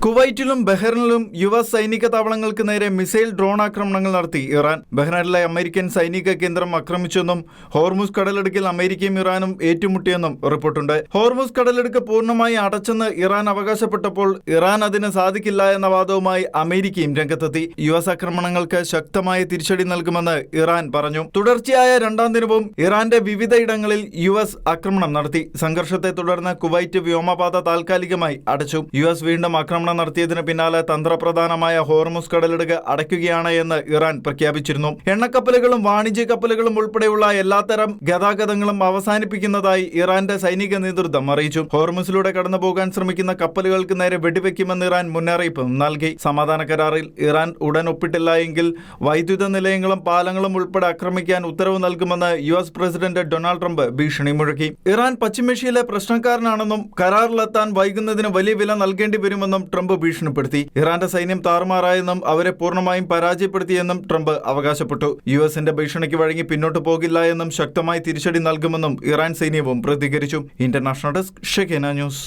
കുവൈറ്റിലും ബഹ്റൈനിലും US സൈനിക താവളങ്ങൾക്ക് നേരെ missile drone ആക്രമണങ്ങൾ നടത്തി ഇറാൻ. ബഹ്റൈനിലെ അമേരിക്കൻ സൈനിക കേന്ദ്രം ആക്രമിച്ചെന്നും ഹോർമുസ് കടലിടുക്കിൽ അമേരിക്കയും ഇറാനും ഏറ്റുമുട്ടിയെന്നും റിപ്പോർട്ടുണ്ട്. ഹോർമുസ് കടലിടുക്ക് പൂർണ്ണമായി അടച്ചെന്ന് ഇറാൻ അവകാശപ്പെട്ടപ്പോൾ ഇറാൻ അതിന് സാധിക്കില്ല എന്ന വാദവുമായി അമേരിക്കയും രംഗത്തെത്തി. യുഎസ് ആക്രമണങ്ങൾക്ക് ശക്തമായ തിരിച്ചടി നൽകുമെന്ന് ഇറാൻ പറഞ്ഞു. തുടർച്ചയായ രണ്ടാം ദിനവും ഇറാന്റെ വിവിധയിടങ്ങളിൽ യുഎസ് ആക്രമണം നടത്തി. സംഘർഷത്തെ തുടർന്ന് കുവൈറ്റ് വ്യോമപാത താൽക്കാലികമായി അടച്ചു. യുഎസ് വീണ്ടും ആക്രമണം നടത്തിയതിന് പിന്നാലെ തന്ത്രപ്രധാനമായ ഹോർമുസ് കടലിടുക്ക് അടയ്ക്കുകയാണ് എന്ന് ഇറാൻ പ്രഖ്യാപിച്ചിരുന്നു. എണ്ണക്കപ്പലുകളും വാണിജ്യ കപ്പലുകളും ഉൾപ്പെടെയുള്ള എല്ലാത്തരം ഗതാഗതങ്ങളും അവസാനിപ്പിക്കുന്നതായി ഇറാന്റെ സൈനിക നേതൃത്വം അറിയിച്ചു. ഹോർമുസിലൂടെ കടന്നുപോകാൻ ശ്രമിക്കുന്ന കപ്പലുകൾക്ക് നേരെ വെടിവെക്കുമെന്ന് ഇറാൻ മുന്നറിയിപ്പ് നൽകി. സമാധാന കരാറിൽ ഇറാൻ ഉടൻ ഒപ്പിട്ടില്ല എങ്കിൽ വൈദ്യുത നിലയങ്ങളും പാലങ്ങളും ഉൾപ്പെടെ ആക്രമിക്കാൻ ഉത്തരവ് നൽകുമെന്ന് യുഎസ് പ്രസിഡന്റ് ഡൊണാൾഡ് ട്രംപ് ഭീഷണി മുഴക്കി. ഇറാൻ പശ്ചിമേഷ്യയിലെ പ്രശ്നക്കാരനാണെന്നും കരാറിലെത്താൻ വൈകുന്നതിന് വലിയ വില നൽകേണ്ടി വരുമെന്നും ട്രംപ് ഭീഷണിപ്പെടുത്തി. ഇറാന്റെ സൈന്യം താറുമാറായെന്നും അവരെ പൂർണ്ണമായും പരാജയപ്പെടുത്തിയെന്നും ട്രംപ് അവകാശപ്പെട്ടു. യുഎസിന്റെ ഭീഷണിക്ക് വഴങ്ങി പിന്നോട്ട് പോകില്ല എന്നും ശക്തമായി തിരിച്ചടി നൽകുമെന്നും ഇറാൻ സൈന്യവും പ്രതികരിച്ചു. International desk, ഷെഖേന news.